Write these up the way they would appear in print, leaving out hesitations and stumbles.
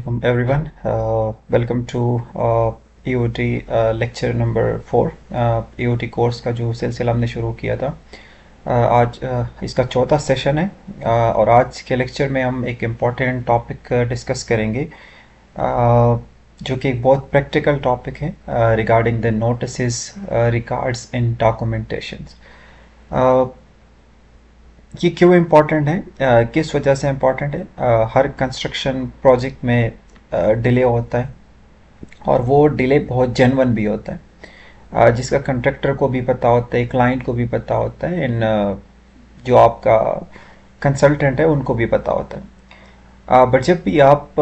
Welcome everyone. Welcome to EOT lecture number 4। EOT course का जो सिलसिला हमने शुरू किया था, आज इसका चौथा सेशन है। और आज के लेक्चर में हम एक इम्पॉर्टेंट टॉपिक डिस्कस करेंगे, जो कि एक बहुत प्रैक्टिकल टॉपिक है regarding the notices regards in documentations. ये क्यों इम्पोर्टेंट है, किस वजह से इम्पोर्टेंट है? हर कंस्ट्रक्शन प्रोजेक्ट में डिले होता है, और वो डिले बहुत जेन्युइन भी होता है, जिसका कंट्रैक्टर को भी पता होता है, क्लाइंट को भी पता होता है, इन जो आपका कंसल्टेंट है उनको भी पता होता है। बट जब भी आप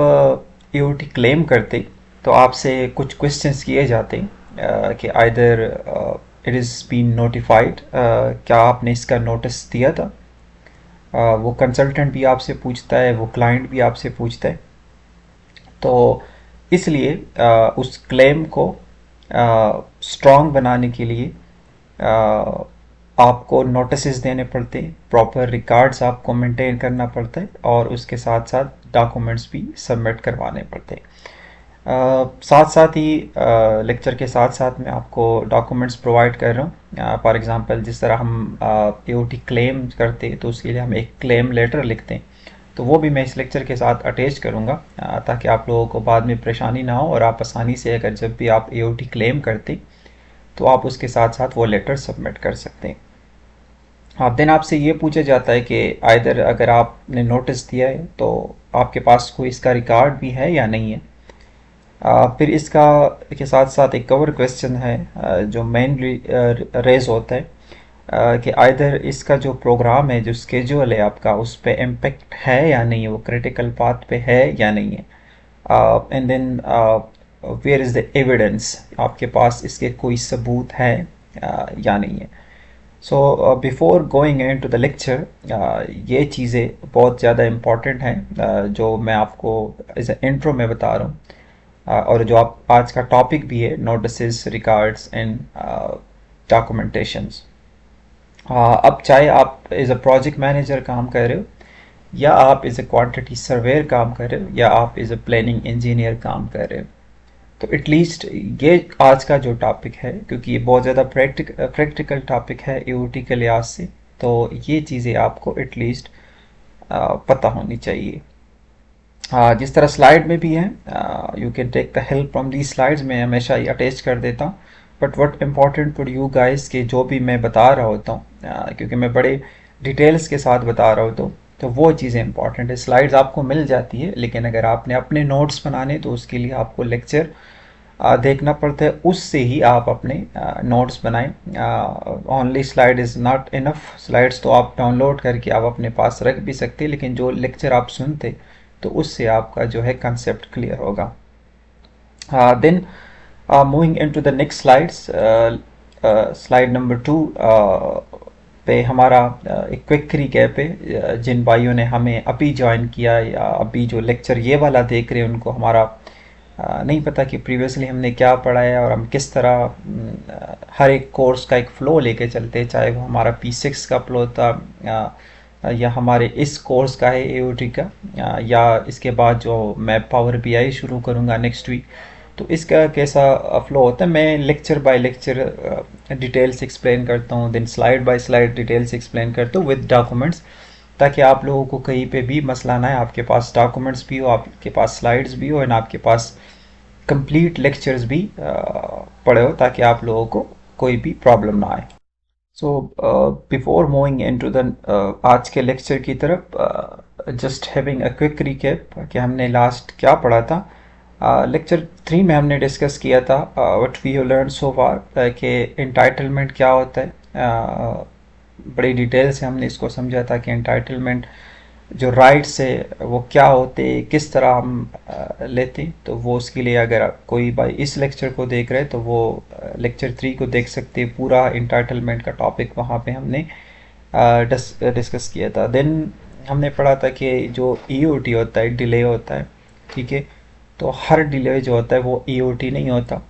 ईओटी क्लेम करते, तो आपसे कुछ क्वेश्चंस किए जाते हैं कि either it is been notified, क्या आपने इसका नोटिस दिया था। वो कंसल्टेंट भी आपसे पूछता है, वो क्लाइंट भी आपसे पूछता है। तो इसलिए उस क्लेम को स्ट्रॉन्ग बनाने के लिए आपको नोटिस देने पड़ते हैं, प्रॉपर रिकॉर्ड्स आपको मेंटेन करना पड़ता है, और उसके साथ साथ डॉक्यूमेंट्स भी सबमिट करवाने पड़ते हैं। साथ साथ ही लेक्चर के साथ साथ मैं आपको डॉक्यूमेंट्स प्रोवाइड कर रहा हूँ। फॉर एग्जांपल, जिस तरह हम एओटी क्लेम करते हैं तो उसके लिए हम एक क्लेम लेटर लिखते हैं, तो वो भी मैं इस लेक्चर के साथ अटैच करूँगा, ताकि आप लोगों को बाद में परेशानी ना हो, और आप आसानी से अगर जब भी आप एओटी क्लेम करते तो आप उसके साथ साथ वो लेटर सबमिट कर सकते हैं। हाँ, देन आपसे ये पूछा जाता है कि आइदर अगर आपने नोटिस दिया है तो आपके पास कोई इसका रिकॉर्ड भी है या नहीं है। फिर इसका के साथ साथ एक कवर क्वेश्चन है, जो मेनली रेज होता है, कि आइदर इसका जो प्रोग्राम है, जो स्केड्यूल है आपका, उस पर इम्पेक्ट है या नहीं है, वो क्रिटिकल पाथ पे है या नहीं है। And then where is the evidence, आपके पास इसके कोई सबूत है या नहीं है। So before going in to the lecture, ये चीज़ें बहुत ज़्यादा इम्पॉर्टेंट हैं, जो मैं आपको एज ए इंट्रो में बता रहा हूँ। और जो आप आज का टॉपिक भी है, नोटिस रिगार्ड्स एंड डॉक्यूमेंटेशंस। अब चाहे आप एज अ प्रोजेक्ट मैनेजर काम कर रहे हो, या आप एज ए क्वांटिटी सर्वेयर काम कर रहे हो, या आप एज ए प्लानिंग इंजीनियर काम कर रहे हो, तो एटलीस्ट ये आज का जो टॉपिक है, क्योंकि ये बहुत ज़्यादा प्रैक्टिकल टॉपिक है ईओटी के लिहाज से, तो ये चीज़ें आपको एटलीस्ट पता होनी चाहिए। जिस तरह स्लाइड में भी है, you can take the help from the slides, मैं हमेशा ये अटैच कर देता हूँ। But what important for you guys, कि जो भी मैं बता रहा होता हूँ, क्योंकि मैं बड़े डिटेल्स के साथ बता रहा होता हूँ, तो वो चीज़ें इंपॉर्टेंट है। स्लाइड्स आपको मिल जाती है, लेकिन अगर आपने अपने नोट्स बनाने, तो उसके लिए आपको लेक्चर देखना पड़ता है, उससे ही आप अपने नोट्स बनाएं। Only slide is not enough. Slides तो आप डाउनलोड करके आप अपने पास रख भी सकते हैं, लेकिन जो लेक्चर आप सुनते, तो उससे आपका जो है कंसेप्ट क्लियर होगा। Then moving into the next slides, slide number 2 पे हमारा एक क्विक रिकैप है। जिन भाइयों ने हमें अभी ज्वाइन किया, या अभी जो लेक्चर ये वाला देख रहे हैं, उनको हमारा नहीं पता कि प्रीवियसली हमने क्या पढ़ा है, और हम किस तरह हर एक कोर्स का एक फ़्लो लेके चलते हैं, चाहे वो हमारा P6 का फ़्लो था, या हमारे इस कोर्स का है एओटी का, या इसके बाद जो मैं पावर बीआई शुरू करूँगा नेक्स्ट वीक, तो इसका कैसा फ़्लो होता है। मैं lecture by lecture details explain करता हूँ, then slide by slide details explain करता हूँ विद डॉक्यूमेंट्स, ताकि आप लोगों को कहीं पे भी मसला ना है, आपके पास डॉक्यूमेंट्स भी हो, आपके पास स्लाइड्स भी हो, एंड आपके पास कंप्लीट लेक्चर्स भी पढ़े हो, ताकि आप लोगों को कोई भी प्रॉब्लम ना आए। So before moving into the आज के लेक्चर की तरफ, just having a quick recap कि हमने लास्ट क्या पढ़ा था। लेक्चर 3 में हमने डिस्कस किया था what we have learn so far, कि एंटाइटलमेंट क्या होता है। बड़ी डिटेल से हमने इसको समझा था कि एंटाइटलमेंट जो राइट्स है वो क्या होते, किस तरह हम लेते, तो वो उसके लिए अगर कोई भाई इस लेक्चर को देख रहे हैं, तो वो लेक्चर 3 को देख सकते हैं। पूरा इंटाइटलमेंट का टॉपिक वहाँ पे हमने डिस्कस किया था। देन हमने पढ़ा था कि जो ईओटी होता है, डिले होता है, ठीक है। तो हर डिले जो होता है वो ईओटी नहीं होता।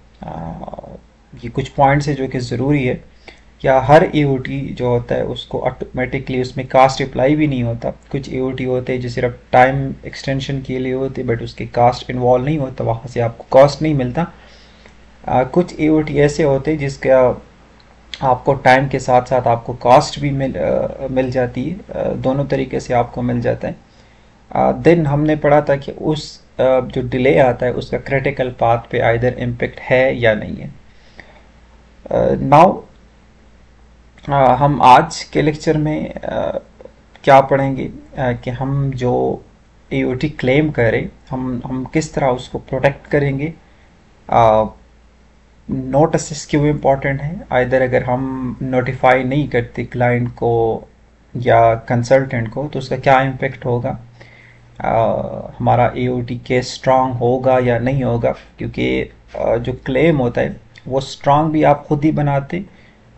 ये कुछ पॉइंट्स है जो कि ज़रूरी है या हर ईओटी जो होता है उसको ऑटोमेटिकली उसमें कास्ट अप्लाई भी नहीं होता। कुछ ईओटी होते हैं जो सिर्फ टाइम एक्सटेंशन के लिए होते बट उसके कास्ट इन्वॉल्व नहीं होता, वहाँ से आपको कॉस्ट नहीं मिलता। कुछ ईओटी ऐसे होते हैं जिसका आपको टाइम के साथ साथ आपको कॉस्ट भी मिल जाती है, दोनों तरीके से आपको मिल जाता है। देन हमने पढ़ा था कि उस जो डिले आता है उसका क्रिटिकल पाथ पे आइदर इम्पेक्ट है या नहीं है। नाउ हम आज के लेक्चर में क्या पढ़ेंगे कि हम जो एओटी क्लेम करें हम किस तरह उसको प्रोटेक्ट करेंगे। नोटिस क्यों इम्पोर्टेंट है, आइदर अगर हम नोटिफाई नहीं करते क्लाइंट को या कंसल्टेंट को तो उसका क्या इम्पेक्ट होगा, हमारा एओटी केस स्ट्रांग होगा या नहीं होगा। क्योंकि जो क्लेम होता है वो स्ट्रांग भी आप खुद ही बनाते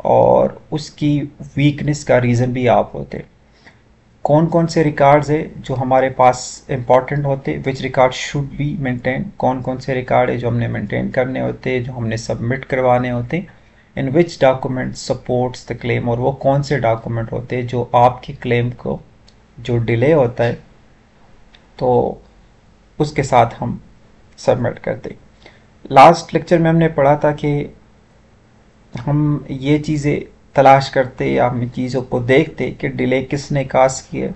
और उसकी वीकनेस का रीज़न भी आप होते। कौन कौन से रिकॉर्ड्स है जो हमारे पास इंपॉर्टेंट होते, विच रिकॉर्ड शुड बी मेंटेन, कौन कौन से रिकॉर्ड है जो हमने मेंटेन करने होते, जो हमने सबमिट करवाने होते, इन विच डॉक्यूमेंट सपोर्ट्स द क्लेम, और वो कौन से डॉक्यूमेंट होते हैं जो आपके क्लेम को जो डिले होता है तो उसके साथ हम सबमिट करते। लास्ट लेक्चर में हमने पढ़ा था कि हम ये चीज़ें तलाश करते या हम चीज़ों को देखते कि डिले किसने काज किया,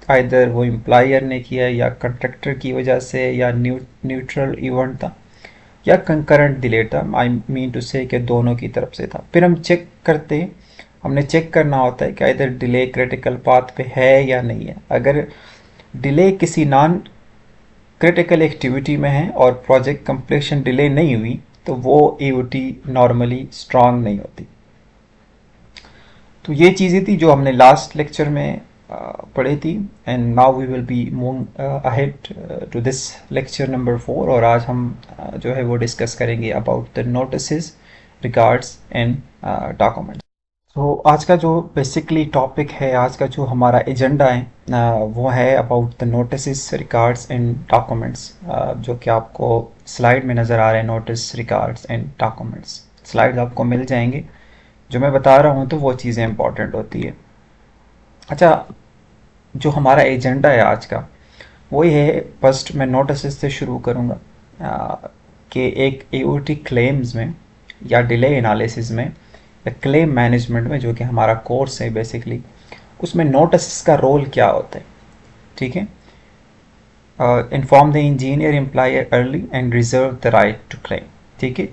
आइदर वो एम्प्लॉयर ने किया या कंट्रैक्टर की वजह से या न्यूट्रल इवेंट था या कंकरेंट डिले था, आई मीन टू से कि दोनों की तरफ से था। फिर हम चेक करते, हमने चेक करना होता है कि आइदर डिले क्रिटिकल पाथ पे है या नहीं है। अगर डिले किसी नॉन क्रिटिकल एक्टिविटी में है और प्रोजेक्ट कंप्लीशन डिले नहीं हुई तो वो एओटी नॉर्मली स्ट्रांग नहीं होती। तो ये चीज़ें थी जो हमने लास्ट लेक्चर में पढ़ी थी, and now we will be move ahead to this lecture number 4, और आज हम जो है वो डिस्कस करेंगे about the notices, regards and documents. तो आज का जो बेसिकली टॉपिक है, आज का जो हमारा एजेंडा है वो है about the notice, records and documents, जो कि आपको स्लाइड में नज़र आ रहे हैं। Notice, records and documents slide आपको मिल जाएंगे। जो मैं बता रहा हूँ तो वो चीज़ें इंपॉर्टेंट होती है। अच्छा, जो हमारा एजेंडा है आज का वही है, फर्स्ट मैं नोटिस से शुरू करूँगा कि एक एओटी क्लेम्स में या डिले एनालिसिस में या क्लेम मैनेजमेंट में, जो कि हमारा कोर्स है बेसिकली, उसमें नोटिस का रोल क्या होता है। ठीक है, inform the engineer employer early and reserve the right to claim. ठीक है,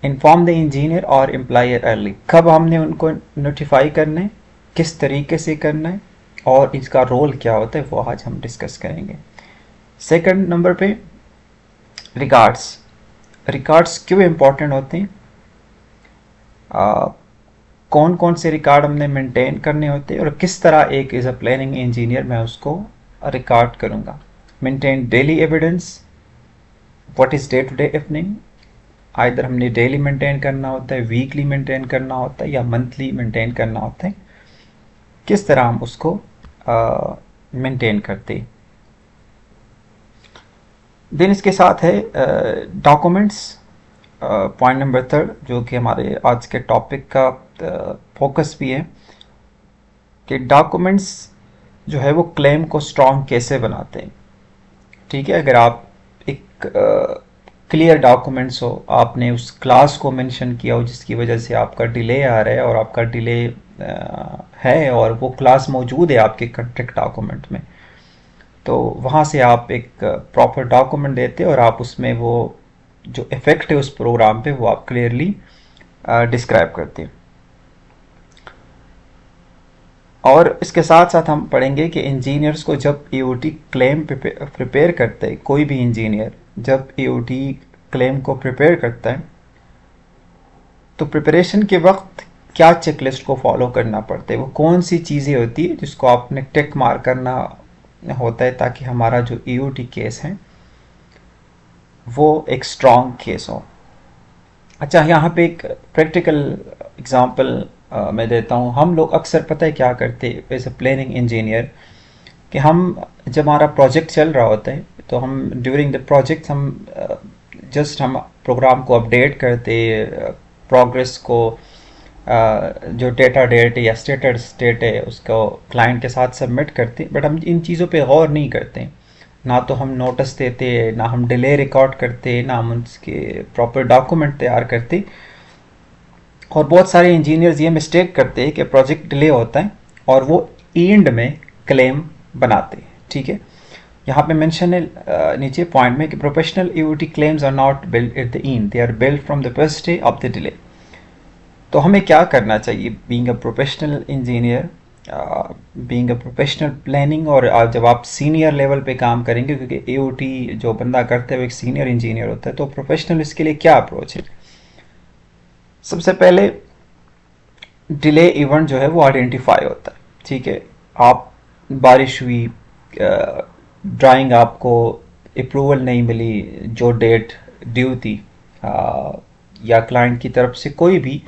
इन्फॉर्म द इंजीनियर और एम्प्लॉयर अर्ली, कब हमने उनको नोटिफाई करना है, किस तरीके से करना है और इसका रोल क्या होता है, वो आज हम डिस्कस करेंगे। सेकंड नंबर पे रिगार्ड्स। रिकॉर्ड्स क्यों इम्पोर्टेंट होते हैं, कौन कौन से रिकॉर्ड हमने मेंटेन करने होते हैं और किस तरह एक एज अ प्लानिंग इंजीनियर मैं उसको रिकॉर्ड करूँगा। Maintain daily evidence, what is day to day happening, either हमने डेली मेंटेन करना होता है, वीकली मेंटेन करना होता है या मंथली मेंटेन करना होता है, किस तरह हम उसको मेंटेन करते। देन इसके साथ है डॉक्यूमेंट्स, पॉइंट नंबर 3 जो कि हमारे आज के टॉपिक का फोकस भी है कि डॉक्यूमेंट्स जो है वो क्लेम को स्ट्रॉन्ग कैसे बनाते हैं। ठीक है, अगर आप एक क्लियर डॉक्यूमेंट्स हो, आपने उस क्लास को मेंशन किया हो जिसकी वजह से आपका डिले आ रहा है और आपका डिले है और वो क्लास मौजूद है आपके कॉन्ट्रैक्ट डॉक्यूमेंट में, तो वहाँ से आप एक प्रॉपर डॉक्यूमेंट देते और आप उसमें वो जो इफेक्ट है उस प्रोग्राम पे वो आप क्लियरली डिस्क्राइब करते हैं। और इसके साथ साथ हम पढ़ेंगे कि इंजीनियर्स को जब एओटी क्लेम प्रिपेयर करते हैं, कोई भी इंजीनियर जब एओटी क्लेम को प्रिपेयर करता है तो प्रिपरेशन के वक्त क्या चेकलिस्ट को फॉलो करना पड़ता है, वो कौन सी चीज़ें होती है जिसको आपने टिक मार करना होता है ताकि हमारा जो एओटी केस है वो एक स्ट्रॉन्ग केस हो। अच्छा, यहाँ पे एक प्रैक्टिकल एग्जांपल मैं देता हूँ। हम लोग अक्सर पता है क्या करते एज ए प्लानिंग इंजीनियर कि हम जब हमारा प्रोजेक्ट चल रहा होता है तो हम ड्यूरिंग द प्रोजेक्ट हम जस्ट हम प्रोग्राम को अपडेट करते, प्रोग्रेस को जो डेटा डेट या स्टेटस डेट है उसको क्लाइंट के साथ सबमिट करते, बट हम इन चीज़ों पे गौर नहीं करते। ना तो हम नोटिस देते, ना हम डिले रिकॉर्ड करते, ना हम उसके प्रॉपर डॉक्यूमेंट तैयार करते। और बहुत सारे इंजीनियर्स ये मिस्टेक करते हैं कि प्रोजेक्ट डिले होता है और वो एंड में क्लेम बनाते हैं। ठीक है, यहाँ पे मेंशन है नीचे पॉइंट में कि professional EOT claims are not build at the end, they are build from the first day of the delay. तो हमें क्या करना चाहिए being a professional engineer, being a professional planning, और जब आप सीनियर लेवल पे काम करेंगे, क्योंकि एओटी जो बंदा करता है वो एक सीनियर इंजीनियर होता है, तो प्रोफेशनल इसके लिए क्या अप्रोच है? सबसे पहले डिले इवेंट जो है वो आइडेंटिफाई होता है। ठीक है, आप बारिश हुई, ड्राइंग आपको अप्रूवल नहीं मिली जो डेट ड्यू थी, या क्लाइंट की तरफ से कोई भी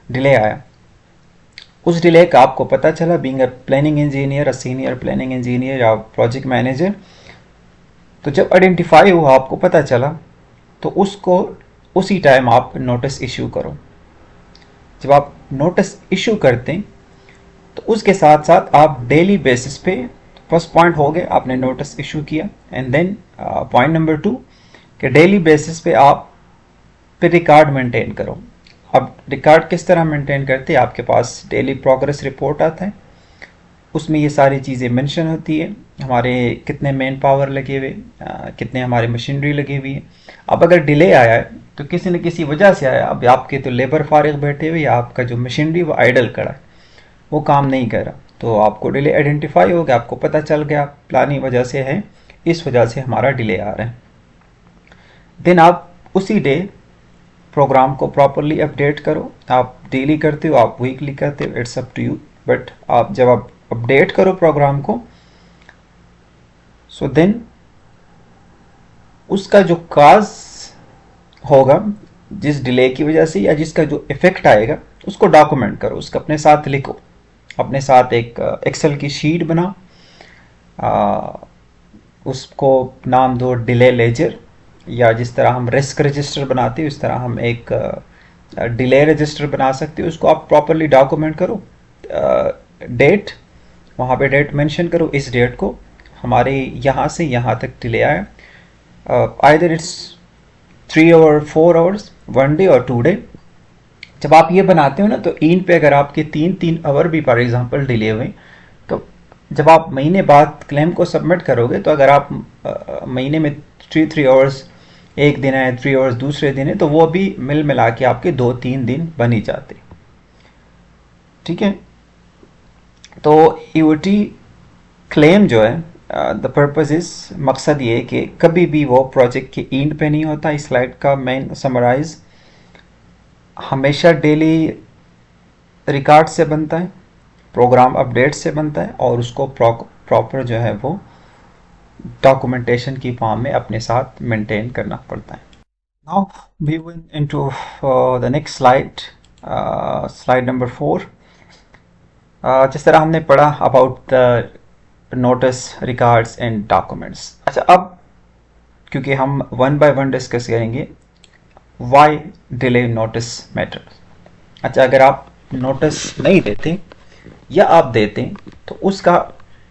डिले आया, उस डिले का आपको पता चला being a planning engineer, a senior planning engineer या प्रोजेक्ट मैनेजर। तो जब आइडेंटिफाई हुआ, आपको पता चला, तो उसको उसी टाइम आप नोटिस इशू करो। जब आप नोटिस इशू करते हैं तो उसके साथ साथ आप डेली बेसिस पे, फर्स्ट पॉइंट हो गया आपने नोटिस इशू किया, एंड देन पॉइंट नंबर 2 कि डेली बेसिस पे आप पे रिकॉर्ड मेंटेन करो। अब रिकॉर्ड किस तरह मेंटेन करते हैं? आपके पास डेली प्रोग्रेस रिपोर्ट आता है, उसमें ये सारी चीज़ें मेंशन होती है, हमारे कितने मैन पावर लगे हुए, कितने हमारे मशीनरी लगी हुई है। अब अगर डिले आया है तो किसी न किसी वजह से आया, अब आपके तो लेबर फारिग बैठे हुए या आपका जो मशीनरी वो आइडल खड़ा है, वो काम नहीं कर रहा, तो आपको डिले आइडेंटिफाई हो गया, आपको पता चल गया प्लानिंग वजह से है, इस वजह से हमारा डिले आ रहा है। देन आप उसी डे प्रोग्राम को प्रॉपरली अपडेट करो। आप डेली करते हो, आप वीकली करते हो, it's up to you, but आप जब आप अपडेट करो प्रोग्राम को, सो देन उसका जो काज होगा जिस डिले की वजह से या जिसका जो इफेक्ट आएगा उसको डॉक्यूमेंट करो, उसको अपने साथ लिखो, अपने साथ एक एक्सेल की शीट बनाओ, उसको नाम दो डिले लेजर, या जिस तरह हम रिस्क रजिस्टर बनाते हैं उस तरह हम एक डिले रजिस्टर बना सकते हो। उसको आप प्रॉपरली डॉक्यूमेंट करो, डेट, वहाँ पे डेट मेंशन करो, इस डेट को हमारे यहाँ से यहाँ तक डिले आया, either it's 3 hour 4 hours, 1 day और 2 डे। जब आप ये बनाते हो ना, तो इन पे अगर आपके 3 आवर भी फॉर एग्जांपल डिले हुए, तो जब आप महीने बाद क्लेम को सबमिट करोगे, तो अगर आप महीने में 3 आवर्स एक दिन है, 3 आवर्स दूसरे दिन है, तो वो भी मिल मिला के आपके 2-3 दिन बन ही जाते। ठीक है, तो ईओटी क्लेम जो है, द पर्पज इज, मकसद ये है कि कभी भी वो प्रोजेक्ट के एंड पे नहीं होता। इस स्लाइड का मेन समराइज हमेशा डेली रिकॉर्ड से बनता है, प्रोग्राम अपडेट से बनता है, और उसको प्रॉपर जो है वो डॉक्यूमेंटेशन की फॉर्म में अपने साथ मेंटेन करना पड़ता है। Now we will into the next slide, slide number 4। जिस तरह हमने पढ़ा about the notice, records and documents. अच्छा, अब क्योंकि हम वन बाय वन डिस्कस करेंगे व्हाई डिले नोटिस मैटर। अच्छा, अगर आप नोटिस नहीं देते या आप देते तो उसका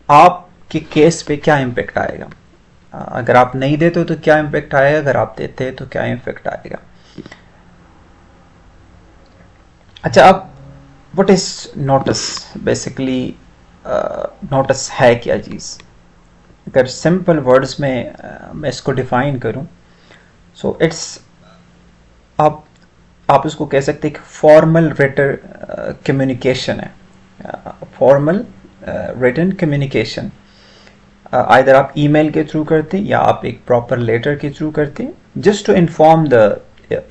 आपके केस पे क्या इम्पेक्ट आएगा? अगर आप नहीं देते तो क्या इम्पेक्ट आएगा, अगर आप देते तो क्या इम्पेक्ट आएगा? अच्छा, अब what is notice? Basically notice है क्या चीज़? अगर सिंपल वर्ड्स में मैं इसको डिफाइन करूं, सो इट्स, आप इसको कह सकते हैं कि फॉर्मल रिटन कम्युनिकेशन है, फॉर्मल रिटन कम्युनिकेशन। आइदर आप ईमेल के थ्रू करते या आप एक प्रॉपर लेटर के थ्रू करते, just to inform the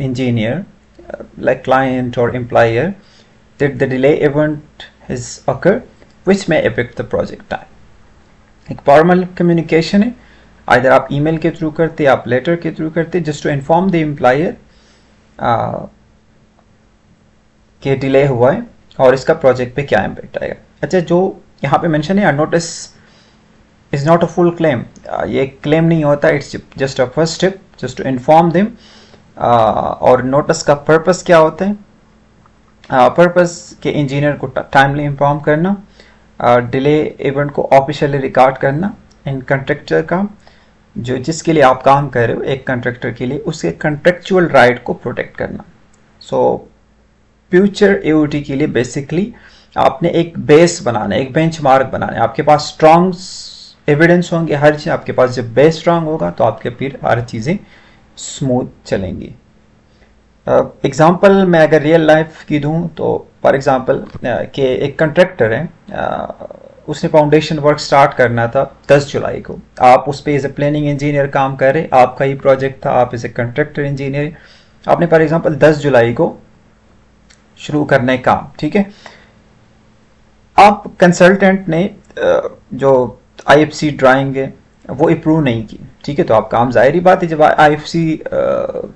engineer like client or employer that the delay event has occurred which may affect the project time. एक फॉर्मल कम्युनिकेशन है, आइदर आप ईमेल के थ्रू करते, आप लेटर के थ्रू करते, just to inform the employer कि delay हुआ है और इसका प्रोजेक्ट पे क्या इम्पैक्ट आएगा। अच्छा, जो यहाँ पे मेंशन है, notice is not a full claim, ये क्लेम नहीं होता, it's just a first step, just to inform them. और नोटिस का पर्पस क्या होता है? पर्पस के इंजीनियर को टाइमली इन्फॉर्म करना, डिले इवेंट को ऑफिशियली रिकॉर्ड करना, इन कंट्रेक्टर का जो जिसके लिए आप काम कर रहे हो एक कंट्रेक्टर के लिए उसके कंट्रेक्चुअल राइट को प्रोटेक्ट करना। सो फ्यूचर एओटी के लिए बेसिकली आपने एक बेस बनाना है, एक बेंचमार्क बनाना है। आपके पास स्ट्रॉन्ग एविडेंस होंगे हर चीज़, आपके पास जब बेस स्ट्रॉन्ग होगा तो आपके फिर हर चीज़ें स्मूथ चलेंगी। एग्जांपल मैं अगर रियल लाइफ की दूं तो फॉर एग्जांपल कि एक कंट्रैक्टर है, उसने फाउंडेशन वर्क स्टार्ट करना था 10 जुलाई को। आप उस पर एज ए प्लानिंग इंजीनियर काम कर रहे, आपका ही प्रोजेक्ट था, आप एज ए कंट्रैक्टर इंजीनियर आपने फॉर एग्जांपल 10 जुलाई को शुरू करना है काम, ठीक है। आप कंसल्टेंट ने जो आईएफसी ड्राइंग है वो अप्रूव नहीं की, ठीक है, तो आप काम जाहिर ही बात है जब आईएफसी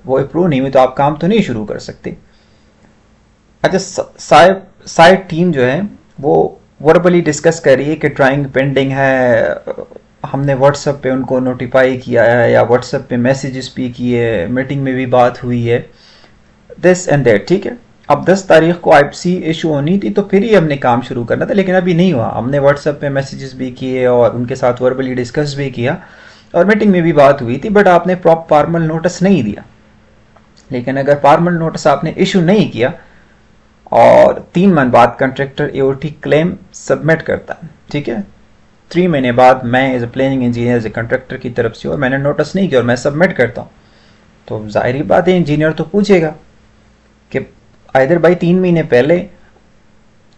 वो अप्रूव नहीं हुई तो आप काम तो नहीं शुरू कर सकते। अच्छा, साइड टीम जो है वो वर्बली डिस्कस कर रही है कि ड्राइंग पेंडिंग है, हमने व्हाट्सएप पे उनको नोटिफाई किया है या व्हाट्सएप पे मैसेजेस भी किए, मीटिंग में भी बात हुई है, दिस एंड दैट, ठीक है। अब 10 तारीख को आईएफसी इशू होनी थी तो फिर ही हमने काम शुरू करना था, लेकिन अभी नहीं हुआ। हमने व्हाट्सएप पे मैसेजेस भी किए और उनके साथ वर्बली डिस्कस भी किया और मीटिंग में भी बात हुई थी, बट आपने प्रॉपर फॉर्मल नोटिस नहीं दिया। लेकिन अगर फॉर्मल नोटिस आपने इशू नहीं किया और 3 महीने बाद कंट्रैक्टर एओटी क्लेम सबमिट करता है, ठीक है, 3 महीने बाद मैं as a planning engineer as a contractor की तरफ से और मैंने नोटिस नहीं किया और मैं सबमिट करता हूँ, तो जाहिर बात है इंजीनियर तो पूछेगा कि आइदर भाई 3 महीने पहले,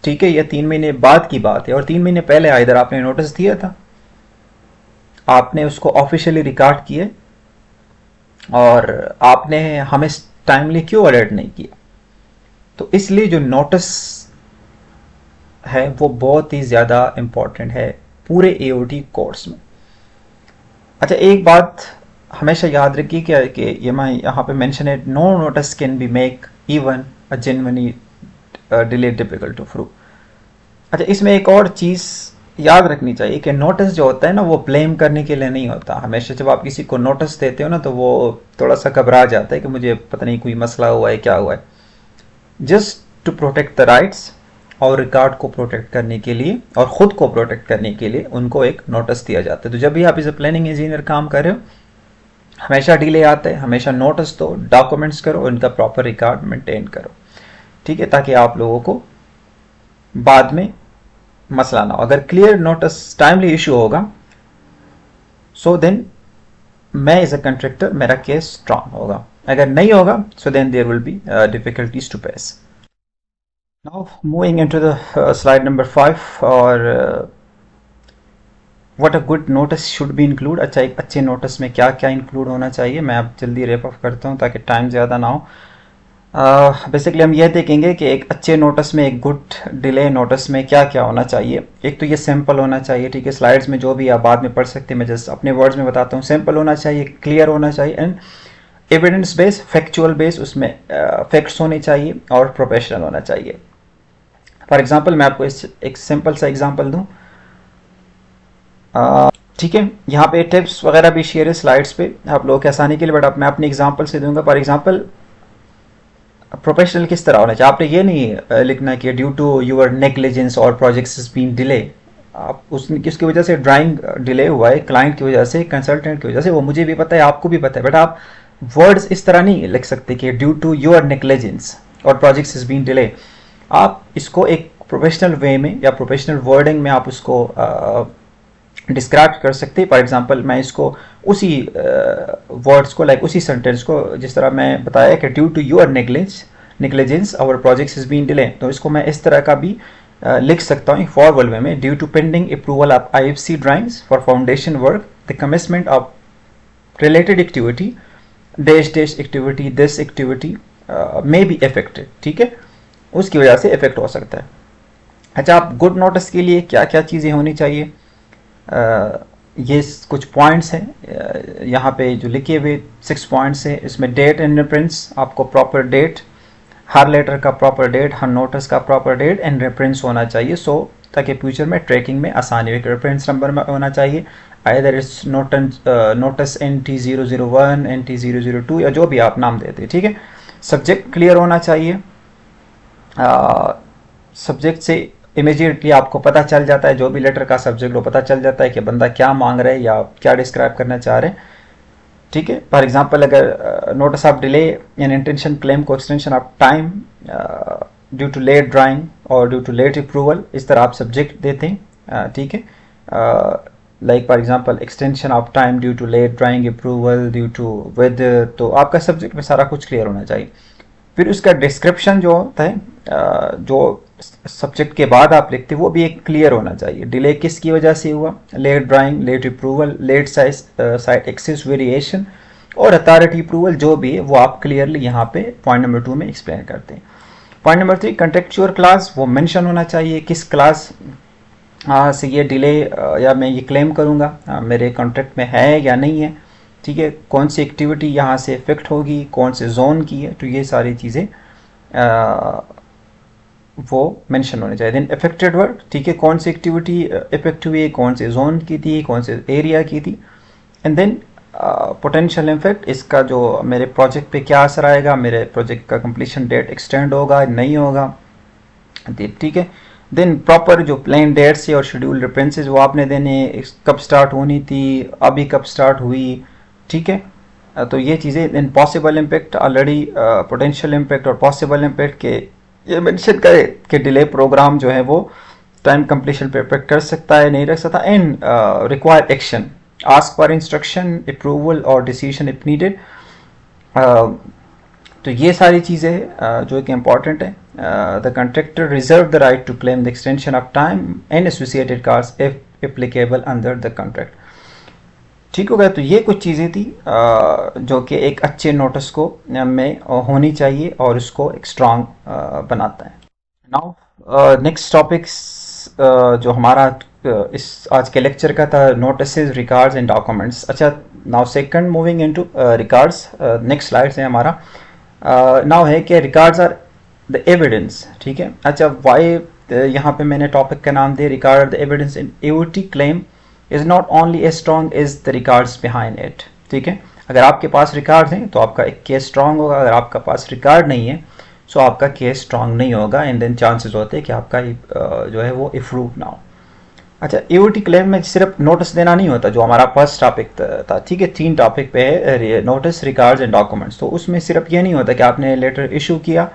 ठीक है, या 3 महीने बाद की बात है, और 3 महीने पहले आइदर आपने नोटिस दिया था, आपने उसको ऑफिशियली रिकॉर्ड किए और आपने हमें टाइमली क्यों अलर्ट नहीं किया। तो इसलिए जो नोटिस है वो बहुत ही ज़्यादा इम्पोर्टेंट है पूरे एओटी कोर्स में। अच्छा, एक बात हमेशा याद रखिए कि ये मैं यहाँ पे मेंशन है, no notice can be make even a genuinely delay difficult to prove. अच्छा, इसमें एक और चीज़ याद रखनी चाहिए कि नोटिस जो होता है ना वो ब्लेम करने के लिए नहीं होता। हमेशा जब आप किसी को नोटिस देते हो ना तो वो थोड़ा सा घबरा जाता है कि मुझे पता नहीं कोई मसला हुआ है, क्या हुआ है। Just to protect the rights और रिकॉर्ड को प्रोटेक्ट करने के लिए और ख़ुद को प्रोटेक्ट करने के लिए उनको एक नोटिस दिया जाता है। तो जब भी आप एज ए प्लानिंग इंजीनियर काम कर रहे हो हमेशा डिले आता है, हमेशा नोटिस दो, डॉक्यूमेंट्स करो, उनका प्रॉपर रिकॉर्ड मेंटेन करो, ठीक है, ताकि आप लोगों को बाद में मसला ना हो। अगर क्लियर नोटिस टाइमली इशू होगा सो देन मैं एज ए कंट्रैक्टर मेरा केस स्ट्रांग होगा, अगर नहीं होगा so then there will be difficulties to face. Now moving into the slide number 5 और what a good notice should be include. अच्छा, एक अच्छे नोटिस में क्या क्या इंक्लूड होना चाहिए, मैं अब जल्दी रेप ऑफ करता हूँ ताकि टाइम ज़्यादा ना हो। बेसिकली हम ये देखेंगे कि एक अच्छे नोटिस में, एक गुड डिले नोटिस में क्या क्या होना चाहिए। एक तो ये सिंपल होना चाहिए, ठीक है, स्लाइड्स में जो भी आप बाद में पढ़ सकते हैं, मैं जस्ट अपने वर्ड्स में बताता हूँ। सिंपल होना चाहिए, क्लियर होना चाहिए and evidence base, factual base, उसमें फैक्ट्स होने चाहिए और प्रोफेशनल होना चाहिए। फॉर एग्जाम्पल मैं आपको एक सिंपल सा एग्जाम्पल दूँ, ठीक है, यहाँ पे टिप्स वगैरह भी शेयर है स्लाइड्स पे आप लोगों के आसानी के लिए, बट अब मैं अपने एग्जांपल से दूंगा। फॉर एग्जांपल प्रोफेशनल किस तरह होना चाहिए, आपने ये नहीं लिखना कि ड्यू टू योर नेग्लिजेंस और प्रोजेक्ट्स इज बीन डिले। आप उसकी वजह से ड्राइंग डिले हुआ है, क्लाइंट की वजह से, कंसल्टेंट की वजह से, वो मुझे भी पता है, आपको भी पता है, बट आप वर्ड्स इस तरह नहीं लिख सकते कि ड्यू टू योर नेग्लिजेंस और प्रोजेक्ट्स इज बीन डिले। आप इसको एक प्रोफेशनल वे में या प्रोफेशनल वर्डिंग में आप उसको डिस्क्राइब कर सकते हैं। फॉर एग्जांपल मैं इसको उसी वर्ड्स को, लाइक उसी सेंटेंस को, जिस तरह मैं बताया कि due to your negligence our projects is been delay, तो इसको मैं इस तरह का भी लिख सकता हूँ फॉरवर्ड वे में। Due to pending approval of IFC drawings for foundation work the commitment of related activity dash dash activity this activity may be affected, ठीक है, उसकी वजह से इफेक्ट हो सकता है। अच्छा, आप गुड नोटिस के लिए क्या क्या चीज़ें होनी चाहिए, ये कुछ पॉइंट्स हैं यहाँ पे जो लिखे हुए 6 पॉइंट्स हैं। इसमें डेट एंड रेफरेंस, आपको प्रॉपर डेट, हर लेटर का प्रॉपर डेट, हर नोटिस का प्रॉपर डेट एंड रेफरेंस होना चाहिए, सो ताकि फ्यूचर में ट्रैकिंग में आसानी हो। रेफरेंस नंबर में होना चाहिए, either it's notice NT001 NT002 या जो भी आप नाम देते हैं, ठीक है। सब्जेक्ट क्लियर होना चाहिए, सब्जेक्ट से इमीडिएटली आपको पता चल जाता है, जो भी लेटर का सब्जेक्ट वो पता चल जाता है कि बंदा क्या मांग रहा है या क्या डिस्क्राइब करना चाह रहे हैं। ठीक है, फॉर एग्जांपल अगर notice of delay in intention claim को extension of time due to late drawing और ड्यू टू लेट अप्रूवल, इस तरह आप सब्जेक्ट देते हैं। ठीक है, like for example extension of time due to late drawing approval due to with, तो आपका सब्जेक्ट में सारा कुछ क्लियर होना चाहिए। फिर उसका डिस्क्रिप्शन जो होता है, जो सब्जेक्ट के बाद आप लिखते हैं वो भी एक क्लियर होना चाहिए। डिले किसकी वजह से हुआ, late drawing, late approval, late site access variation और अथॉरिटी अप्रूवल, जो भी है वो आप क्लियरली यहाँ पे पॉइंट नंबर 2 में एक्सप्लेन करते हैं। पॉइंट नंबर 3, कंट्रेक्चुअल क्लास, वो मेंशन होना चाहिए किस क्लास से ये डिले या मैं ये क्लेम करूँगा मेरे कॉन्ट्रैक्ट में है या नहीं है। ठीक है, कौन सी एक्टिविटी यहाँ से इफेक्ट होगी, कौन से जोन की है, तो ये सारी चीज़ें वो मेंशन होने चाहिए। देन इफेक्टेड वर्क, ठीक है, कौन सी एक्टिविटी इफेक्ट हुई है, कौन से जोन की थी, कौन से एरिया की थी। एंड देन पोटेंशियल इम्फेक्ट, इसका जो मेरे प्रोजेक्ट पे क्या असर आएगा, मेरे प्रोजेक्ट का कंप्लीशन डेट एक्सटेंड होगा नहीं होगा। ठीक है, देन प्रॉपर जो प्लान डेट्स और शेड्यूल रेफरेंसेस वो आपने देने, कब स्टार्ट होनी थी, अभी कब स्टार्ट हुई। ठीक है, तो ये चीज़ें। Then possible impact, already potential impact और पॉसिबल इम्पैक्ट के ये मेंशन करे कि डिले प्रोग्राम जो है वो टाइम कंप्लीशन पे इफेक्ट कर सकता है, नहीं रख सकता। And require action, ask for instruction, approval और डिसीजन इफ नीडेड। तो ये सारी चीज़ें जो कि इम्पॉर्टेंट है। The contractor reserve the right to claim the extension of time and associated cost if applicable under the contract. ठीक हो गया, तो ये कुछ चीज़ें थी जो कि एक अच्छे नोटिस को में होनी चाहिए और उसको एक स्ट्रॉन्ग बनाता है। नाउ नेक्स्ट टॉपिक्स जो हमारा इस आज के लेक्चर का था, नोटिस, रिकॉर्ड्स एंड डॉक्यूमेंट्स। अच्छा, now second moving into records, next slide है हमारा। नाउ है कि रिकॉर्ड्स आर द एविडेंस। ठीक है, अच्छा, वाई यहाँ पे मैंने टॉपिक का नाम दिया record the evidence in AOT claim is not only as strong is the records behind it. ठीक है, अगर आपके पास रिकॉर्ड हैं तो आपका एक केस स्ट्रॉन्ग होगा, अगर आपका पास रिकॉर्ड नहीं है तो आपका केस स्ट्रॉन्ग नहीं होगा, एंड देन चांसेस होते हैं कि आपका जो है वो अप्रूव ना हो। अच्छा, ईओटी क्लेम में सिर्फ नोटिस देना नहीं होता, जो हमारा फर्स्ट टॉपिक था। ठीक है, 3 टॉपिक पे है, नोटिस, रिकॉर्ड्स एंड डॉक्यूमेंट्स। तो उसमें सिर्फ ये नहीं होता कि आपने लेटर इशू किया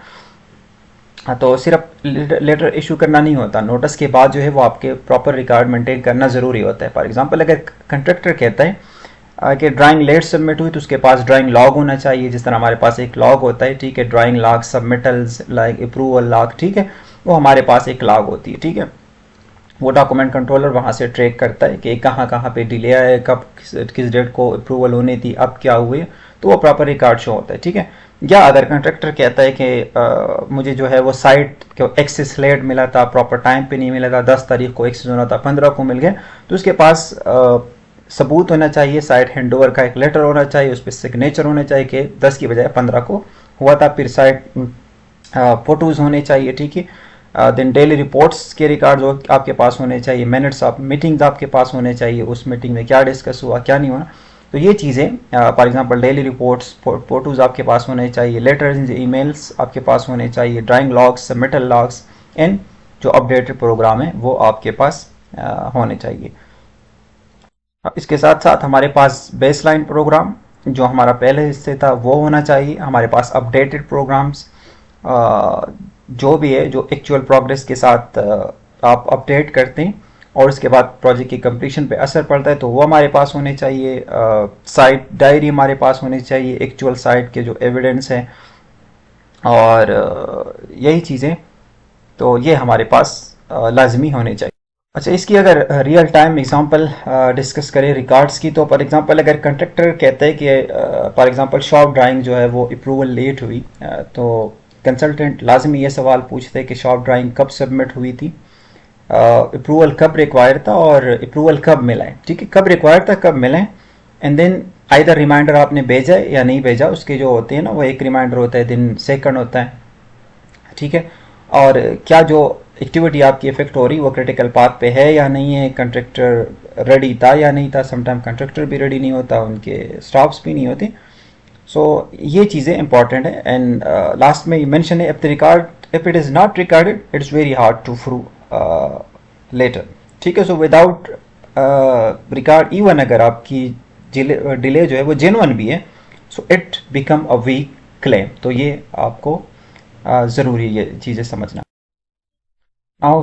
तो सिर्फ लेटर इशू करना नहीं होता, नोटिस के बाद जो है वो आपके प्रॉपर रिकॉर्ड मेंटेन करना ज़रूरी होता है। फॉर एग्जांपल, अगर कंट्रैक्टर कहता है कि ड्राइंग लेट सबमिट हुई तो उसके पास ड्राइंग लॉग होना चाहिए, जिस तरह हमारे पास एक लॉग होता है। ठीक है, drawing log, submittals like approval log, ठीक है, वो हमारे पास एक लॉग होती है। ठीक है, वो डॉक्यूमेंट कंट्रोलर वहाँ से ट्रैक करता है कि कहाँ कहाँ पे डिले है, कब किस डेट को अप्रूवल होनी थी, अब क्या हुए, तो वो प्रॉपर रिकॉर्ड शो होता है। ठीक है, या अगर कंट्रैक्टर कहता है कि मुझे जो है वो साइट को एक्सेस लेट मिला था, प्रॉपर टाइम पे नहीं मिला था, 10 तारीख को एक्सेस होना था, 15 को मिल गया, तो उसके पास सबूत होना चाहिए, साइट हैंडओवर का एक लेटर होना चाहिए, उस पर सिग्नेचर होना चाहिए कि 10 की बजाय 15 को हुआ था। फिर साइट फोटोज़ होने चाहिए। ठीक है, देन डेली रिपोर्ट्स के रिकॉर्ड आपके पास होने चाहिए, मिनट्स ऑफ मीटिंग्स आपके पास होने चाहिए, उस मीटिंग में क्या डिस्कस हुआ, क्या नहीं हुआ। तो ये चीज़ें, for example daily reports, photos आपके पास होने चाहिए, लेटर्स, ईमेल्स आपके पास होने चाहिए, drawing logs, submittal logs, and जो अपडेटेड प्रोग्राम है वो आपके पास होने चाहिए। इसके साथ साथ हमारे पास बेसलाइन प्रोग्राम जो हमारा पहले हिस्से था वो होना चाहिए, हमारे पास अपडेटेड प्रोग्राम्स जो भी है, जो एक्चुअल प्रोग्रेस के साथ आप अपडेट करते हैं और उसके बाद प्रोजेक्ट की कंप्लीशन पे असर पड़ता है, तो वो हमारे पास होने चाहिए। साइट डायरी हमारे पास होनी चाहिए, एक्चुअल साइट के जो एविडेंस है, और यही चीज़ें, तो ये हमारे पास लाजमी होने चाहिए। अच्छा, इसकी अगर रियल टाइम एग्जांपल डिस्कस करें रिकॉर्ड्स की, तो फॉर एग्जांपल अगर कंट्रैक्टर कहते हैं कि फॉर एग्जांपल शॉप ड्राइंग जो है वो अप्रूवल लेट हुई, तो कंसल्टेंट लाजमी ये सवाल पूछते हैं कि शॉप ड्राइंग कब सबमिट हुई थी, अप्रूवल कब रिक्वायर्ड था और अप्रूवल कब मिला है। ठीक है, कब रिक्वायर्ड था, कब मिला है, एंड देन आइदर रिमाइंडर आपने भेजा है या नहीं भेजा, उसके जो होते हैं ना, वो एक रिमाइंडर होता है, दिन सेकंड होता है। ठीक है, और क्या जो एक्टिविटी आपकी इफेक्ट हो रही वो क्रिटिकल पाथ पे है या नहीं है, कंट्रैक्टर रेडी था या नहीं था, समटाइम कंट्रैक्टर भी रेडी नहीं होता, उनके स्टाफ्स भी नहीं होते। सो ये चीज़ें इंपॉर्टेंट है। एंड लास्ट में मेंशन है, if the record if it is not recorded, it's very hard to prove later. ठीक है, so without रिकॉर्ड, इवन अगर आपकी डिले जो है वो जेन्युइन भी है, so it become a weak claim. तो ये आपको ज़रूरी ये चीज़ें समझना. नाउ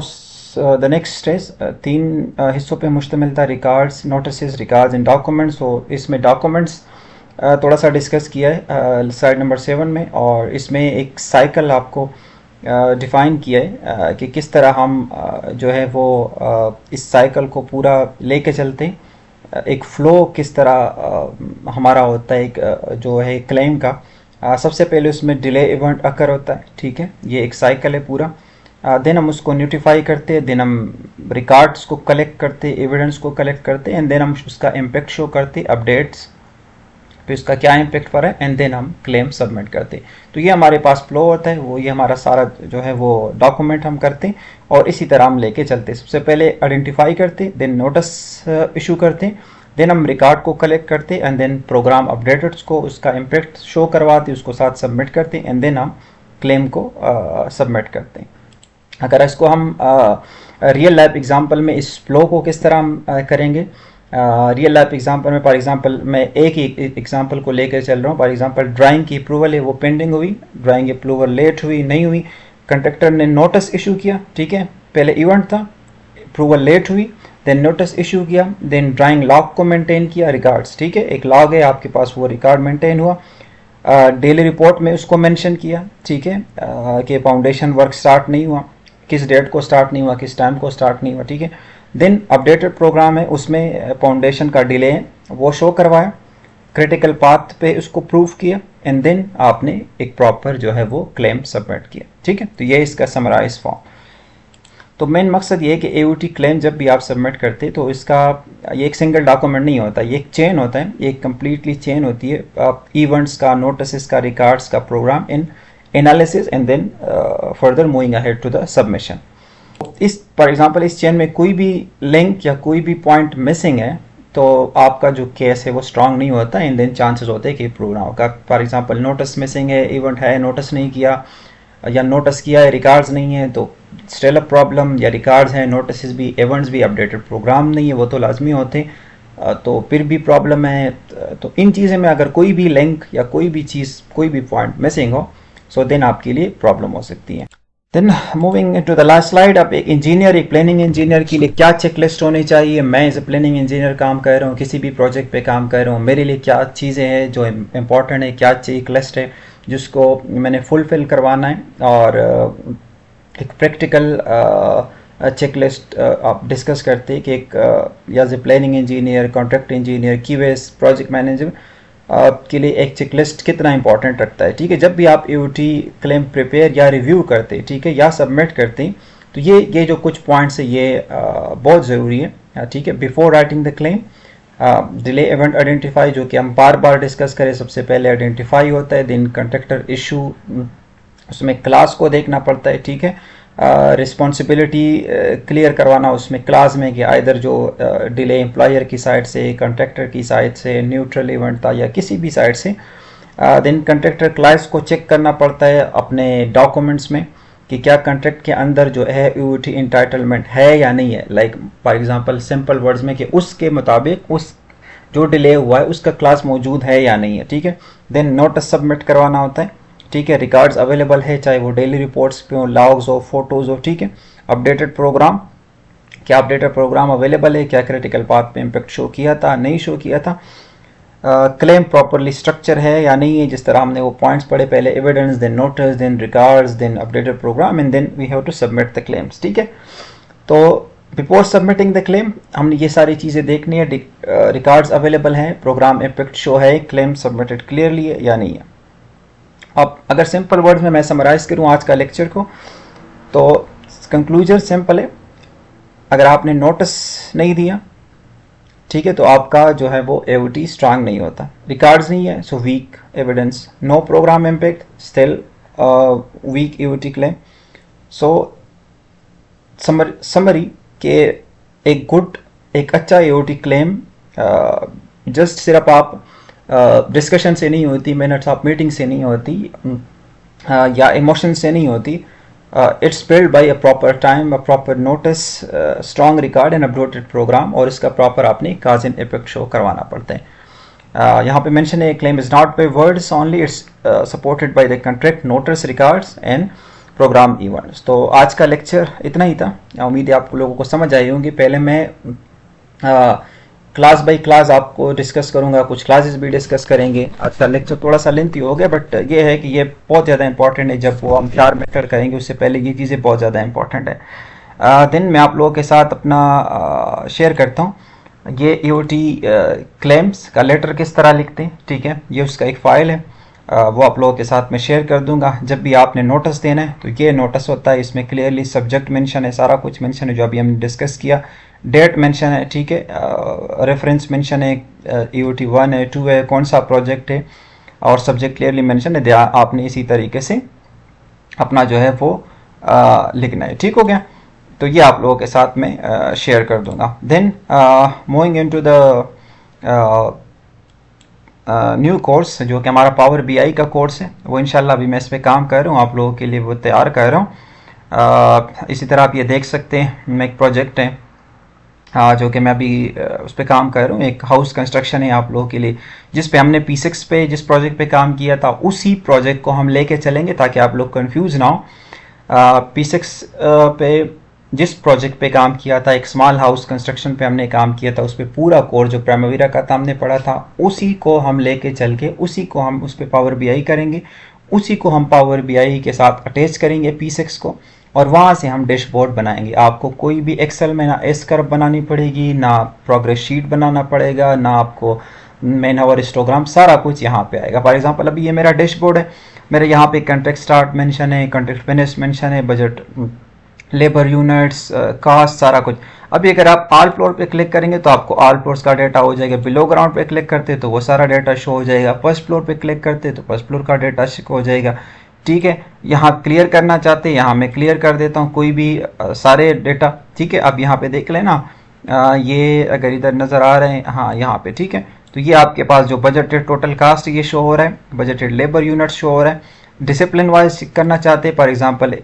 द नेक्स्ट इज 3 हिस्सों पे मुश्तमिल था, records, notices, records and documents. तो इसमें डॉक्यूमेंट्स थोड़ा सा डिस्कस किया है स्लाइड नंबर 7 में, और इसमें एक साइकिल आपको डिफ़ाइन किया है कि किस तरह हम जो है वो इस साइकिल को पूरा लेके चलते हैं. एक फ़्लो किस तरह हमारा होता है एक जो है क्लेम का. सबसे पहले उसमें डिले इवेंट अकर होता है. ठीक है, ये एक साइकिल है पूरा. देन हम उसको नोटिफाई करते हैं, देन हम रिकॉर्ड्स को कलेक्ट करते, एविडेंस को कलेक्ट करते, एंड देन हम उसका इम्पेक्ट शो करते, अपडेट्स तो इसका क्या इम्पेक्ट पर है, एंड देन हम क्लेम सबमिट करते. तो ये हमारे पास फ्लो होता है, वो ये हमारा सारा जो है वो डॉक्यूमेंट हम करते हैं, और इसी तरह हम लेके चलते. सबसे पहले आइडेंटिफाई करते, देन नोटिस इशू करते, देन हम रिकॉर्ड को कलेक्ट करते, एंड देन प्रोग्राम अपडेटर्स को उसका इम्पेक्ट शो करवाते, उसको साथ सबमिट करते, एंड देन हम क्लेम को सबमिट करते हैं. अगर इसको हम रियल लाइफ एग्जांपल में इस फ्लो को किस तरह हम करेंगे, रियल लाइफ एग्जांपल में, फॉर एग्जांपल मैं एक ही एग्जांपल को लेकर चल रहा हूँ. फॉर एग्जांपल ड्राइंग की अप्रूवल है, वो पेंडिंग हुई, ड्राइंग अप्रूवल लेट हुई, नहीं हुई, कंट्रैक्टर ने नोटिस इशू किया. ठीक है, पहले इवेंट था, अप्रूवल लेट हुई, देन नोटिस इशू किया, देन ड्राइंग लॉग को मेंटेन किया, रिकॉर्ड्स. ठीक है, एक लॉग है आपके पास, वो रिकॉर्ड मेंटेन हुआ, डेली रिपोर्ट में उसको मेंशन किया. ठीक है, कि फाउंडेशन वर्क स्टार्ट नहीं हुआ, किस डेट को स्टार्ट नहीं हुआ, किस टाइम को स्टार्ट नहीं हुआ. ठीक है, देन अपडेटेड प्रोग्राम है, उसमें फाउंडेशन का डिले है वो शो करवाया, क्रिटिकल पाथ पे उसको प्रूव किया, एंड देन आपने एक प्रॉपर जो है वो क्लेम सबमिट किया. ठीक है, तो ये इसका समराइज फॉर्म. तो मेन मकसद ये है कि एओटी क्लेम जब भी आप सबमिट करते तो इसका ये एक सिंगल डॉक्यूमेंट नहीं होता, ये एक चेन होता है, ये एक कम्प्लीटली चेन होती है. आप इवेंट्स का, नोटिस का, रिकॉर्ड्स का, program in analysis, and then further moving ahead to the submission. इस फॉर एग्जांपल इस चेन में कोई भी लिंक या कोई भी पॉइंट मिसिंग है तो आपका जो केस है वो स्ट्रांग नहीं होता, एंड देन चांसेस होते हैं कि प्रूव ना होगा. फॉर एग्जांपल नोटिस मिसिंग है, इवेंट है, नोटिस नहीं किया, या नोटिस किया है, रिकॉर्ड्स नहीं है, तो स्टिल अ प्रॉब्लम. या रिकॉर्ड्स हैं, नोटिस भी, इवेंट्स भी, अपडेटेड प्रोग्राम नहीं है, वो तो लाजमी होते, तो फिर भी प्रॉब्लम है. तो इन चीज़ों में अगर कोई भी लिंक या कोई भी चीज़, कोई भी पॉइंट मिसिंग हो, सो देन आपके लिए प्रॉब्लम हो सकती है. Then moving to the last slide. अब एक इंजीनियर, एक प्लानिंग इंजीनियर के लिए क्या चेकलिस्ट होनी चाहिए. मैं एज ए प्लानिंग इंजीनियर काम कर रहा हूँ, किसी भी प्रोजेक्ट पे काम कर रहा हूँ, मेरे लिए क्या चीज़ें हैं जो इम्पोर्टेंट है, क्या चेकलिस्ट है जिसको मैंने फुलफिल करवाना है, और एक प्रैक्टिकल चेकलिस्ट आप डिस्कस करते हैं कि एक as a planning engineer, contract engineer, QS, project manager के लिए एक चेकलिस्ट कितना इंपॉर्टेंट रखता है. ठीक है, जब भी आप एओटी क्लेम प्रिपेयर या रिव्यू करते हैं, ठीक है, या सबमिट करते हैं, तो ये जो कुछ पॉइंट्स है ये बहुत ज़रूरी है. ठीक है, before writing the claim, delay event identify, जो कि हम बार बार डिस्कस करें. सबसे पहले आइडेंटिफाई होता है, देन कंट्रैक्टर इशू, उसमें क्लास को देखना पड़ता है. ठीक है, रिस्पॉन्सिबिलिटी क्लियर करवाना उसमें क्लास में कि आइदर जो डिले एम्प्लॉयर की साइड से, कंट्रैक्टर की साइड से, न्यूट्रल इवेंट था, या किसी भी साइड से. देन कंट्रैक्टर क्लास को चेक करना पड़ता है अपने डॉक्यूमेंट्स में कि क्या कंट्रैक्ट के अंदर जो है यूटी इंटाइटलमेंट है या नहीं है. Like for example simple words में कि उसके मुताबिक उस जो डिले हुआ है उसका क्लास मौजूद है या नहीं है. ठीक है, देन नोटिस सबमिट करवाना होता है. ठीक है, रिकॉर्ड्स अवेलेबल है, चाहे वो डेली रिपोर्ट्स पे हो, लॉग्स हो, फोटोज़ हो. ठीक है, अपडेटेड प्रोग्राम, क्या अपडेटेड प्रोग्राम अवेलेबल है, क्या क्रिटिकल पाथ पे इम्पेक्ट शो किया था, नहीं शो किया था. क्लेम प्रॉपरली स्ट्रक्चर है या नहीं है, जिस तरह हमने वो पॉइंट्स पढ़े पहले, evidence, then notice, then records, then updated program, and then we have to submit the claims. ठीक है, तो बिफोर सबमिटिंग द क्लेम हमने ये सारी चीज़ें देखनी है. रिकॉर्ड्स अवेलेबल हैं, प्रोग्राम इम्पेक्ट शो है, क्लेम सबमिटेड क्लियरली है या नहीं है. अब अगर सिंपल वर्ड्स में मैं समराइज़ करूं आज का लेक्चर को, तो कंक्लूजन सिंपल है. अगर आपने नोटिस नहीं दिया, ठीक है, तो आपका जो है वो एओटी स्ट्रांग नहीं होता. रिकॉर्ड्स नहीं है, so weak evidence. No program impact, still weak AOT claim. So summary के एक अच्छा एओटी क्लेम जस्ट सिर्फ आप डिस्कशन से नहीं होती, मिनट्स ऑफ मीटिंग से नहीं होती, या इमोशन से नहीं होती. It's build by a proper time, a proper notice, strong record and updated program, और इसका प्रॉपर आपने काज इन इफेक्ट शो करवाना पड़ता है। यहाँ पे मेंशन है claim is not by words only, it's supported by the contract, notice, records and program events. तो आज का लेक्चर इतना ही था, उम्मीद है आप लोगों को समझ आई होंगी। पहले मैं क्लास बाय क्लास आपको डिस्कस करूंगा, कुछ क्लासेस भी डिस्कस करेंगे। आज का लेक्चर थोड़ा सा लेंथी हो गया, बट ये है कि ये बहुत ज़्यादा इंपॉर्टेंट है। जब वो हम 4 मेथड करेंगे उससे पहले ये चीज़ें बहुत ज़्यादा इंपॉर्टेंट है। देन मैं आप लोगों के साथ अपना शेयर करता हूँ ये EOT क्लेम्स का लेटर किस तरह लिखते हैं, ठीक है। ये उसका एक फ़ाइल है, वो आप लोगों के साथ मैं शेयर कर दूंगा। जब भी आपने नोटिस देना है तो ये नोटिस होता है, इसमें क्लियरली सब्जेक्ट मेंशन है, सारा कुछ मेंशन है जो अभी हमने डिस्कस किया, डेट मेंशन है, ठीक है, रेफरेंस मेंशन है, EOT 1 है, 2 है, कौन सा प्रोजेक्ट है, और सब्जेक्ट क्लियरली मेंशन है। आपने इसी तरीके से अपना जो है वो लिखना है, ठीक हो गया। तो ये आप लोगों के साथ में शेयर कर दूंगा। Then moving into the new course जो कि हमारा पावर BI का कोर्स है, वो इंशाल्लाह अभी मैं इस पर काम कर रहा हूँ, आप लोगों के लिए वो तैयार कर रहा हूँ। इसी तरह आप ये देख सकते हैं, मैं एक प्रोजेक्ट है जो कि मैं अभी उस पर काम कर रहा हूँ, एक हाउस कंस्ट्रक्शन है आप लोगों के लिए, जिस पे हमने P6 पे जिस प्रोजेक्ट पे काम किया था उसी प्रोजेक्ट को हम लेके चलेंगे ताकि आप लोग कंफ्यूज ना हो। P6 पे जिस प्रोजेक्ट पे काम किया था, एक स्मॉल हाउस कंस्ट्रक्शन पे हमने काम किया था, उस पर पूरा कोर्स जो प्राइमरीरा का था हमने पढ़ा था, उसी को हम लेके चल के उसी को हम उस पर पावर BI करेंगे, उसी को हम पावर BI के साथ अटैच करेंगे P6 को, और वहाँ से हम डैशबोर्ड बनाएंगे। आपको कोई भी एक्सेल में ना एस कर्व बनानी पड़ेगी, ना प्रोग्रेस शीट बनाना पड़ेगा, ना आपको मैन आवर हिस्टोग्राम, सारा कुछ यहाँ पे आएगा। फॉर एग्जांपल अभी ये मेरा डैशबोर्ड है, मेरे यहाँ पे कॉन्ट्रैक्ट स्टार्ट मेंशन है, कॉन्ट्रैक्ट फिनिश मेंशन है, बजट, लेबर यूनिट्स, कास्ट, सारा कुछ। अभी अगर आप ऑल फ्लोर पे क्लिक करेंगे तो आपको ऑल फ्लोर्स का डेटा हो जाएगा, बिलो ग्राउंड पे क्लिक करते तो वो सारा डेटा शो हो जाएगा, फर्स्ट फ्लोर पे क्लिक करते तो फर्स्ट फ्लोर का डेटा शो हो जाएगा, ठीक है। यहाँ क्लियर करना चाहते हैं, यहाँ मैं क्लियर कर देता हूँ कोई भी सारे डेटा, ठीक है। अब यहाँ पे देख लेना, ये अगर इधर नज़र आ रहे हैं, हाँ यहाँ पे, ठीक है। तो ये आपके पास जो बजटेड टोटल कास्ट ये शो हो रहा है, बजटेड लेबर यूनिट शो हो रहा है। डिसिप्लिन वाइज करना चाहते हैं, फॉर एग्जाम्पल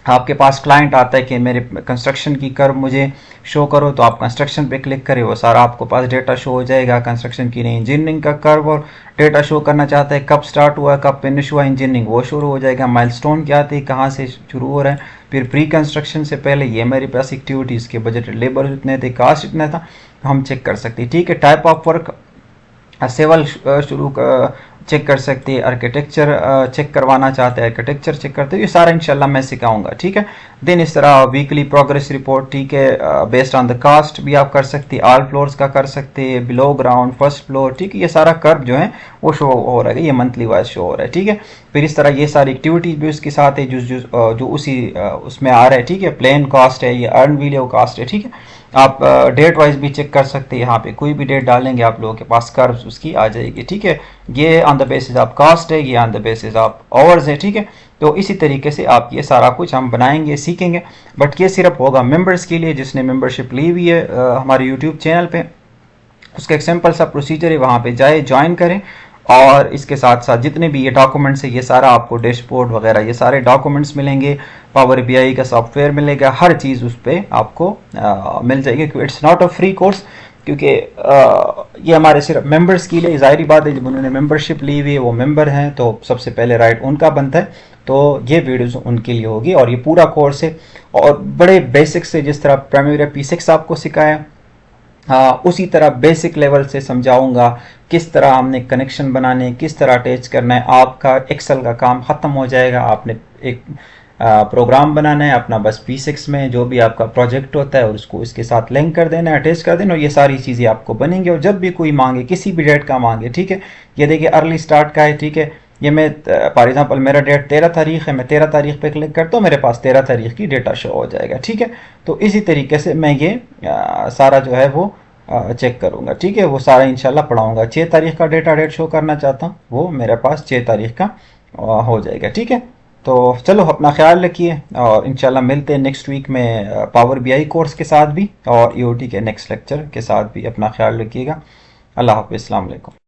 आपके पास क्लाइंट आता है कि मेरे कंस्ट्रक्शन की कर्व मुझे शो करो, तो आप कंस्ट्रक्शन पे क्लिक करें, वो सारा आपको पास डेटा शो हो जाएगा। कंस्ट्रक्शन की नहीं, इंजीनियरिंग का कर्व और डेटा शो करना चाहता है, कब स्टार्ट हुआ, कब फिनिश हुआ इंजीनियरिंग, वो शुरू हो जाएगा। माइलस्टोन क्या आते हैं, कहाँ से शुरू हो रहा है, फिर प्री कंस्ट्रक्शन से पहले ये मेरे पास एक्टिविटीज़ के बजट, लेबर इतने थे, कास्ट इतना था, हम चेक कर सकते हैं, ठीक है। टाइप ऑफ वर्क, सिविल शुरू चेक कर सकते हैं, आर्किटेक्चर चेक करवाना चाहते हैं, आर्किटेक्चर चेक करते हैं, ये सारा इंशाल्लाह मैं सिखाऊंगा, ठीक है। देन इस तरह वीकली प्रोग्रेस रिपोर्ट, ठीक है, बेस्ड ऑन द कास्ट भी आप कर सकते हैं, ऑल फ्लोर्स का कर सकते हैं, बिलो ग्राउंड, फर्स्ट फ्लोर, ठीक है। ये सारा कर्व जो है वो शो हो रहा है, ये मंथली वाइज शो हो रहा है, ठीक है। फिर इस तरह ये सारी एक्टिविटीज भी उसके साथ है जो उसी उसमें आ रहा है, ठीक है। प्लेन कास्ट है, ये अर्न वैल्यू कास्ट है, ठीक है। आप डेट वाइज भी चेक कर सकते हैं, यहाँ पे कोई भी डेट डालेंगे आप लोगों के पास कर्व्स उसकी आ जाएगी, ठीक है। ये on the basis of cost है, ये on the basis of hours है, ठीक है। तो इसी तरीके से आप ये सारा कुछ हम बनाएंगे, सीखेंगे, बट ये सिर्फ होगा मेंबर्स के लिए, जिसने मेंबरशिप ली हुई है हमारे यूट्यूब चैनल पे। उसका एक सिंपल सा प्रोसीजर है, वहाँ पे जाए, ज्वाइन करें, और इसके साथ साथ जितने भी ये डॉक्यूमेंट्स है, ये सारा आपको डैशबोर्ड वगैरह ये सारे डॉक्यूमेंट्स मिलेंगे, पावर BI का सॉफ्टवेयर मिलेगा, हर चीज़ उस पर आपको मिल जाएगी। It's not a free course, क्योंकि ये हमारे सिर्फ मेंबर्स के लिए, ज़ाहिर बात है जब उन्होंने मेंबरशिप ली हुई है, वो मेंबर हैं, तो सबसे पहले राइट उनका बनता है, तो ये वीडियोस उनके लिए होगी। और ये पूरा कोर्स है, और बड़े बेसिक से, जिस तरह प्राइमरी P6 आपको सिखाया, उसी तरह बेसिक लेवल से समझाऊंगा किस तरह हमने कनेक्शन बनाने, किस तरह अटैच करना है। आपका एक्सेल का काम ख़त्म हो जाएगा, आपने एक प्रोग्राम बनाना है अपना, बस P6 में जो भी आपका प्रोजेक्ट होता है और उसको इसके साथ लिंक कर देना है, अटैच कर देना, और ये सारी चीज़ें आपको बनेंगी। और जब भी कोई मांगे, किसी भी डेट का मांगे, ठीक है। ये देखिए अर्ली स्टार्ट का है, ठीक है। ये मैं फॉर एग्जांपल मेरा डेट 13 तारीख है, मैं 13 तारीख पे क्लिक करता हूँ, मेरे पास 13 तारीख की डेटा शो हो जाएगा, ठीक है। तो इसी तरीके से मैं ये सारा जो है वो चेक करूंगा, ठीक है। वो सारा इंशाल्लाह पढ़ाऊंगा। 6 तारीख का डेट शो करना चाहता हूँ, वो मेरे पास 6 तारीख का हो जाएगा, ठीक है। तो चलो अपना ख्याल रखिए, और इंशाल्लाह मिलते हैं नेक्स्ट वीक में पावर BI कोर्स के साथ भी, और EOT के नेक्स्ट लेक्चर के साथ भी। अपना ख्याल रखिएगा। अल्लाह हाफ़िज़, अस्सलाम वालेकुम।